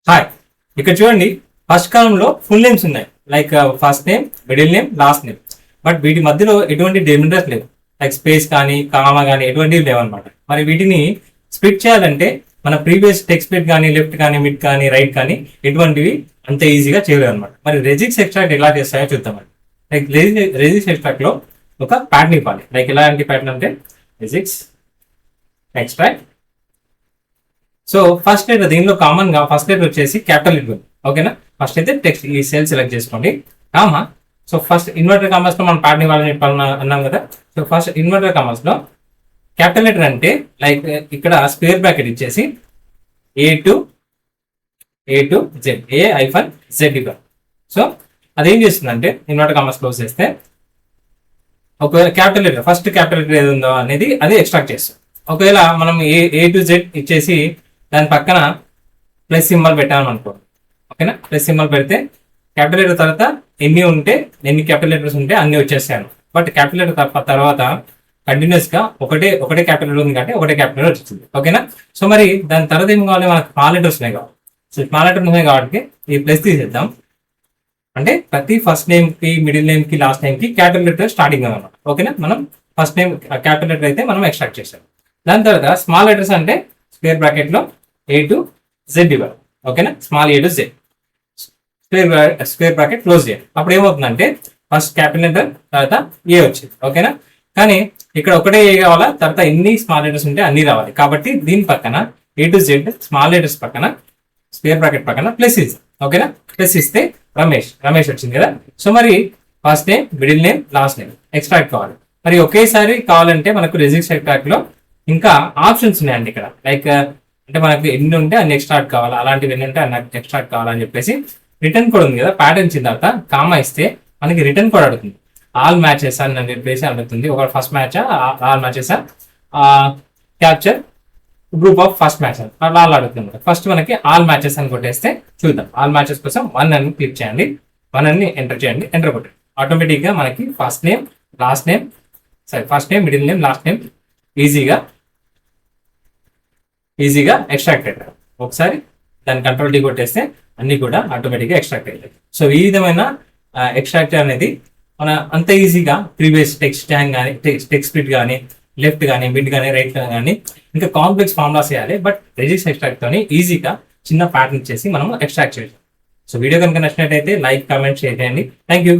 Hi, ఇక్కడ చూడండి. First కాలంలో ఫుల్ నేమ్స్ ఉన్నాయి, like first name, middle name, last name. But వీటి మధ్యలో ఎటువంటి డెలిమిటర్స్ లేవు, లైక్ స్పేస్ కానీ కామా కానీ ఎటువంటివి లేవన్నమాట. మరి వీటిని స్ప్లిట్ చేయాలంటే మన ప్రీవియస్ టెక్స్ట్ స్ప్లిట్ కానీ లెఫ్ట్ కానీ మిడ్ కానీ రైట్ కానీ ఎటువంటివి అంత ఈజీగా చేయలేదు అనమాట. మరి రెజిక్స్ ఎక్స్ట్రాక్ట్ ఎలా చేస్తాయో చూద్దామండి. లైక్ రెజిక్స్ ఎక్స్ట్రాక్ట్ లో ఒక ప్యాటర్న్ ఇవ్వాలి. లైక్ ఎలాంటి ప్యాటర్న్ అంటే regex extract. So first letter దీనిలో కామన్ గా ఫస్ట్ లెటర్ వచ్చేసి క్యాపిటల్ లెటర్. ఓకేనా, ఫస్ట్ అయితే టెక్స్ట్ ఈ సెల్ సెలెక్ట్ చేసుకోండి, comma. So first inverted commas లో మనం ప్యాటర్న్ ఇవ్వాలని అన్నాం కదా. సో ఫస్ట్ ఇన్వర్టర్ కామర్స్ లో క్యాపిటల్ లెటర్ అంటే లైక్ ఇక్కడ స్క్వేర్ బ్రాకెట్ ఇచ్చేసి A to Z, A hyphen Z ఇవ్వాలి. సో అదేం చేస్తుందంటే ఇన్వర్టర్ కామర్స్ క్లోజ్ చేస్తే ఒకవేళ capital letter first capital letter ఏది ఉందో అనేది అది ఎక్స్ట్రాక్ట్ చేస్తుంది. ఒకవేళ మనం ఏ టు జెడ్ ఇచ్చేసి దాని పక్కన ప్లస్ సింబల్ పెట్టామని అనుకోండి. ఓకేనా, ప్లస్ సింబల్ పెడితే క్యాపిటల్ లెటర్ తర్వాత ఎన్ని క్యాపిటల్ లెటర్స్ ఉంటే అన్ని వచ్చేసాను. బట్ క్యాపిటల్ లెటర్ తర్వాత కంటిన్యూస్ గా ఒకటే క్యాపిటల్ లెటర్ ఉంది కాబట్టి ఒకటే క్యాపిటల్ లెటర్ వచ్చింది. ఓకేనా, సో మరి దాని తర్వాత ఏం కావాలి, మనకు స్మాల్ లెటర్స్ ఉన్నాయి కావాలి. సో స్మాల్ లెటర్స్ ఉన్నాయి కాబట్టి ఈ ప్లస్ తీసేద్దాం. అంటే ప్రతి ఫస్ట్ నేమ్ కి, మిడిల్ నేమ్ కి, లాస్ట్ నేమ్ కి క్యాపిటల్ లెటర్ స్టార్టింగ్ అనమాట. ఓకేనా, మనం ఫస్ట్ నేమ్ క్యాపిటల్ లెటర్ అయితే మనం ఎక్స్ట్రాక్ట్ చేసాం. దాని తర్వాత స్మాల్ లెటర్స్ అంటే స్క్వేర్ బ్రాకెట్ లో ఏ టు జెడ్ ఇవ్వాలి. ఓకేనా, small A to Z, square bracket close చేయాలి. అప్పుడు ఏమవుతుందంటే ఫస్ట్ క్యాపిటల్ లెటర్ తర్వాత ఏ వచ్చింది. ఓకేనా, కానీ ఇక్కడ ఒకటే ఏ కావాలా, తర్వాత ఎన్ని స్మాల్ లెటర్స్ ఉంటే అన్ని రావాలి. కాబట్టి దీని పక్కన ఏ టు జెడ్ స్మాల్ లెటర్స్ పక్కన స్క్వేర్ బ్రాకెట్ పక్కన ప్లస్ ఇస్తాం. ఓకేనా, ప్లస్ ఇస్తే రమేష్ వచ్చింది కదా. సో మరి first name, middle name, last name extract కావాలి. మరి ఒకేసారి కావాలంటే మనకు రెజిక్స్ ఎక్స్ట్రాక్ట్ లో ఇంకా ఆప్షన్స్ ఉన్నాయండి ఇక్కడ. లైక్ అంటే మనకు ఎన్ని ఉంటే అన్ని ఎక్స్ట్రాక్ట్ కావాలి, అలాంటివి ఎన్ని ఉంటే అన్ని ఎక్స్ట్రాక్ట్ కావాలని చెప్పేసి రిటర్న్ కోడ్ ఉంది కదా. ప్యాటర్న్ ఇచ్చిన తర్వాత కామా ఇస్తే మనకి రిటర్న్ కోడ్ అడుగుతుంది. ఆల్ మ్యాచెస్ అని చెప్పేసి అడుగుతుంది. ఒక first match, all matches, capture group of first match అలా అడుగుతుంది. ఫస్ట్ మనకి ఆల్ మ్యాచెస్ అని కొట్టేస్తే చూద్దాం. ఆల్ మ్యాచెస్ కోసం 1 అని క్లిక్ చేయండి, 1 అని ఎంటర్ చేయండి, ఎంటర్ కొట్టండి. ఆటోమేటిక్ గా మనకి first name, middle name, last name ఈజీగా ఎక్స్ట్రాక్ట్ అవుతాయి. ఒకసారి దాన్ని కంట్రోల్ డి కొట్టేస్తే అన్ని కూడా ఆటోమేటిక్గా ఎక్స్ట్రాక్ట్ అవుతాయి. సో ఈ విధమైన ఎక్స్ట్రాక్ట్ అనేది మన అంత ఈజీగా ప్రీవియస్ టెక్స్ట్ కానీ, టెక్స్ట్ స్ప్లిట్ కానీ, లెఫ్ట్ కానీ, మిడ్ కానీ, రైట్ కానీ, ఇంకా కాంప్లెక్స్ ఫార్ములాస్ చేయాలి. బట్ రెజిక్స్ ఎక్స్ట్రాక్ట్ తోని ఈజీగా చిన్న ప్యాటర్న్ చేసి మనం ఎక్స్ట్రాక్ట్ చేయాలి. సో వీడియో కనుక నచ్చినట్టయితే లైక్, కామెంట్, షేర్ చేయండి. Thank you.